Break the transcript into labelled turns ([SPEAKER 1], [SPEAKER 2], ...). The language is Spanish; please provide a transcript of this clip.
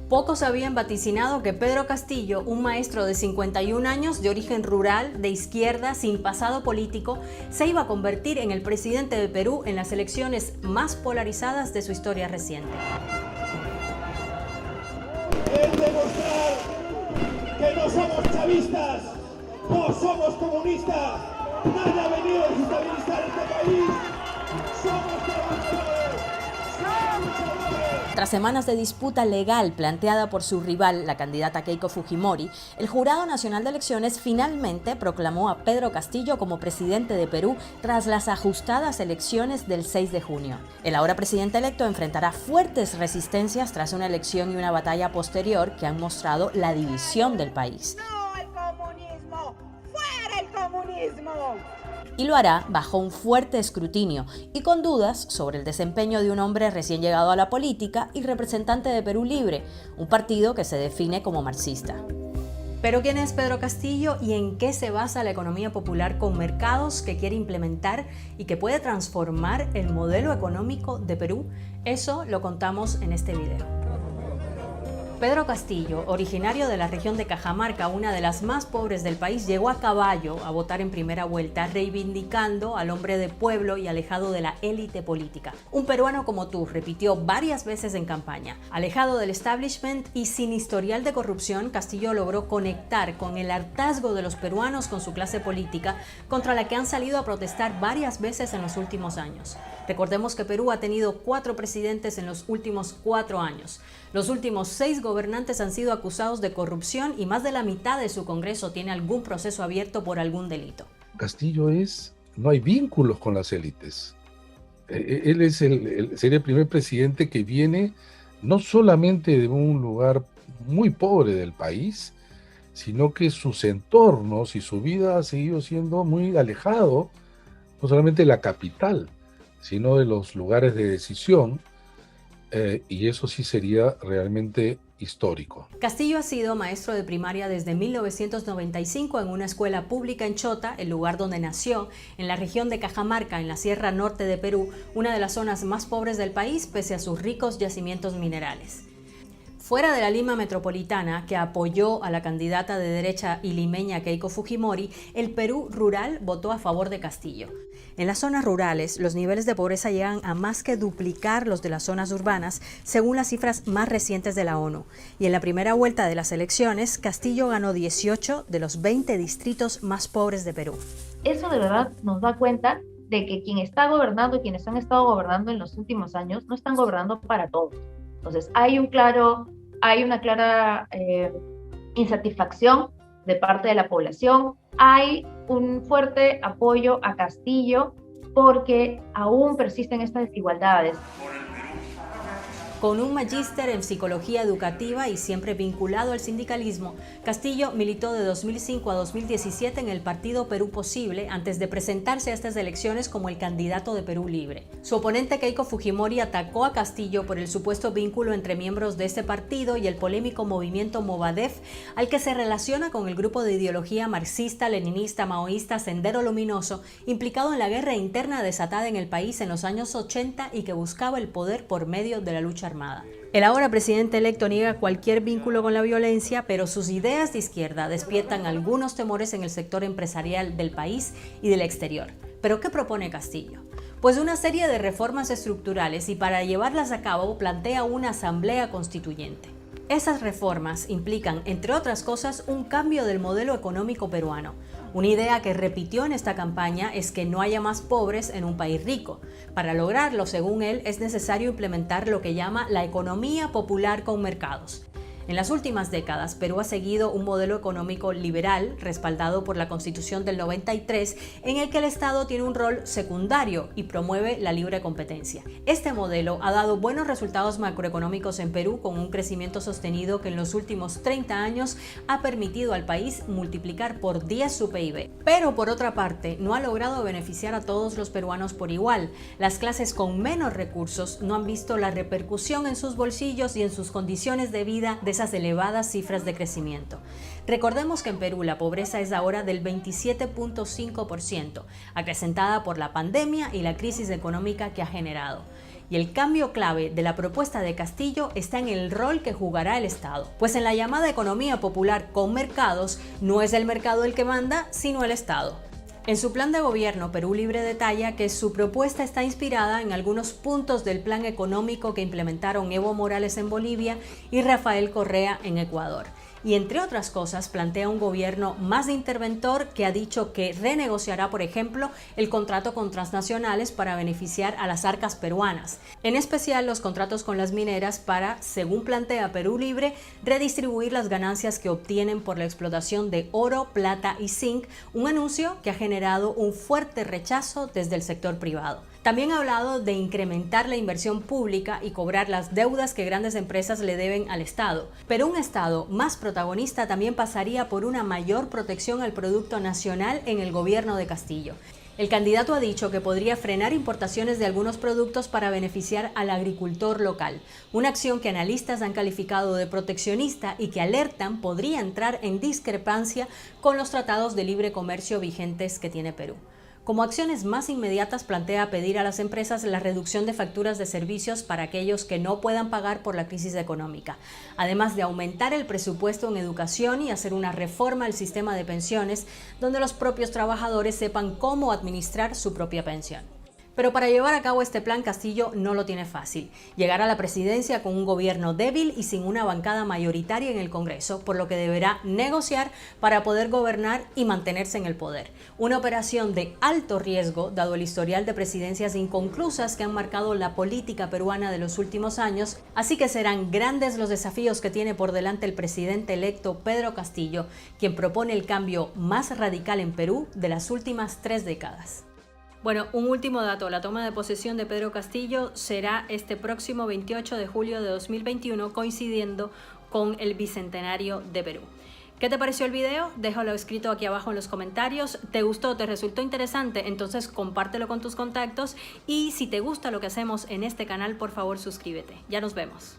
[SPEAKER 1] Pocos habían vaticinado que Pedro Castillo, un maestro de 51 años de origen rural, de izquierda, sin pasado político, se iba a convertir en el presidente de Perú en las elecciones más polarizadas de su historia reciente.
[SPEAKER 2] Es demostrar que no somos chavistas, no somos comunistas, nadie ha venido a desestabilizar este país, somos trabajadores, somos luchadores.
[SPEAKER 1] Tras semanas de disputa legal planteada por su rival, la candidata Keiko Fujimori, el Jurado Nacional de Elecciones finalmente proclamó a Pedro Castillo como presidente de Perú tras las ajustadas elecciones del 6 de junio. El ahora presidente electo enfrentará fuertes resistencias tras una elección y una batalla posterior que han mostrado la división del país.
[SPEAKER 3] ¡No al comunismo! ¡Fuera el comunismo!
[SPEAKER 1] Y lo hará bajo un fuerte escrutinio y con dudas sobre el desempeño de un hombre recién llegado a la política y representante de Perú Libre, un partido que se define como marxista. ¿Pero quién es Pedro Castillo y en qué se basa la economía popular con mercados que quiere implementar y que puede transformar el modelo económico de Perú? Eso lo contamos en este video. Pedro Castillo, originario de la región de Cajamarca, una de las más pobres del país, llegó a caballo a votar en primera vuelta, reivindicando al hombre de pueblo y alejado de la élite política. Un peruano como tú, repitió varias veces en campaña. Alejado del establishment y sin historial de corrupción, Castillo logró conectar con el hartazgo de los peruanos con su clase política, contra la que han salido a protestar varias veces en los últimos años. Recordemos que Perú ha tenido 4 presidentes en los últimos 4 años. Los últimos 6 gobernantes han sido acusados de corrupción y más de la mitad de su Congreso tiene algún proceso abierto por algún delito.
[SPEAKER 4] Castillo no hay vínculos con las élites. Él es sería el primer presidente que viene no solamente de un lugar muy pobre del país, sino que sus entornos y su vida ha seguido siendo muy alejado, no solamente de la capital, sino de los lugares de decisión, y eso sí sería realmente histórico.
[SPEAKER 1] Castillo ha sido maestro de primaria desde 1995 en una escuela pública en Chota, el lugar donde nació, en la región de Cajamarca, en la Sierra Norte de Perú, una de las zonas más pobres del país pese a sus ricos yacimientos minerales. Fuera de la Lima metropolitana, que apoyó a la candidata de derecha y limeña Keiko Fujimori, el Perú rural votó a favor de Castillo. En las zonas rurales, los niveles de pobreza llegan a más que duplicar los de las zonas urbanas, según las cifras más recientes de la ONU. Y en la primera vuelta de las elecciones, Castillo ganó 18 de los 20 distritos más pobres de Perú.
[SPEAKER 5] Eso de verdad nos da cuenta de que quien está gobernando y quienes han estado gobernando en los últimos años no están gobernando para todos. Entonces, hay una clara insatisfacción de parte de la población, hay un fuerte apoyo a Castillo porque aún persisten estas desigualdades.
[SPEAKER 1] Con un magíster en psicología educativa y siempre vinculado al sindicalismo, Castillo militó de 2005 a 2017 en el partido Perú Posible antes de presentarse a estas elecciones como el candidato de Perú Libre. Su oponente Keiko Fujimori atacó a Castillo por el supuesto vínculo entre miembros de este partido y el polémico movimiento Movadef, al que se relaciona con el grupo de ideología marxista, leninista, maoísta Sendero Luminoso, implicado en la guerra interna desatada en el país en los años 80 y que buscaba el poder por medio de la lucha armada. El ahora presidente electo niega cualquier vínculo con la violencia, pero sus ideas de izquierda despiertan algunos temores en el sector empresarial del país y del exterior. ¿Pero qué propone Castillo? Pues una serie de reformas estructurales y para llevarlas a cabo plantea una asamblea constituyente. Esas reformas implican, entre otras cosas, un cambio del modelo económico peruano. Una idea que repitió en esta campaña es que no haya más pobres en un país rico. Para lograrlo, según él, es necesario implementar lo que llama la economía popular con mercados. En las últimas décadas, Perú ha seguido un modelo económico liberal, respaldado por la Constitución del 93, en el que el Estado tiene un rol secundario y promueve la libre competencia. Este modelo ha dado buenos resultados macroeconómicos en Perú, con un crecimiento sostenido que en los últimos 30 años ha permitido al país multiplicar por 10 su PIB. Pero, por otra parte, no ha logrado beneficiar a todos los peruanos por igual. Las clases con menos recursos no han visto la repercusión en sus bolsillos y en sus condiciones de vida de esas elevadas cifras de crecimiento. Recordemos que en Perú la pobreza es ahora del 27.5%, acrecentada por la pandemia y la crisis económica que ha generado. Y el cambio clave de la propuesta de Castillo está en el rol que jugará el Estado. Pues en la llamada economía popular con mercados, no es el mercado el que manda, sino el Estado. En su plan de gobierno, Perú Libre detalla que su propuesta está inspirada en algunos puntos del plan económico que implementaron Evo Morales en Bolivia y Rafael Correa en Ecuador. Y entre otras cosas, plantea un gobierno más interventor que ha dicho que renegociará, por ejemplo, el contrato con transnacionales para beneficiar a las arcas peruanas, en especial los contratos con las mineras para, según plantea Perú Libre, redistribuir las ganancias que obtienen por la explotación de oro, plata y zinc, un anuncio que ha generado un fuerte rechazo desde el sector privado. También ha hablado de incrementar la inversión pública y cobrar las deudas que grandes empresas le deben al Estado. Pero un Estado más protagonista también pasaría por una mayor protección al producto nacional en el gobierno de Castillo. El candidato ha dicho que podría frenar importaciones de algunos productos para beneficiar al agricultor local, una acción que analistas han calificado de proteccionista y que alertan podría entrar en discrepancia con los tratados de libre comercio vigentes que tiene Perú. Como acciones más inmediatas, plantea pedir a las empresas la reducción de facturas de servicios para aquellos que no puedan pagar por la crisis económica, además de aumentar el presupuesto en educación y hacer una reforma al sistema de pensiones, donde los propios trabajadores sepan cómo administrar su propia pensión. Pero para llevar a cabo este plan, Castillo no lo tiene fácil. Llegar a la presidencia con un gobierno débil y sin una bancada mayoritaria en el Congreso, por lo que deberá negociar para poder gobernar y mantenerse en el poder. Una operación de alto riesgo, dado el historial de presidencias inconclusas que han marcado la política peruana de los últimos años, así que serán grandes los desafíos que tiene por delante el presidente electo Pedro Castillo, quien propone el cambio más radical en Perú de las últimas 3 décadas. Bueno, un último dato, la toma de posesión de Pedro Castillo será este próximo 28 de julio de 2021, coincidiendo con el bicentenario de Perú. ¿Qué te pareció el video? Déjalo escrito aquí abajo en los comentarios. ¿Te gustó? ¿Te resultó interesante? Entonces compártelo con tus contactos y si te gusta lo que hacemos en este canal, por favor suscríbete. Ya nos vemos.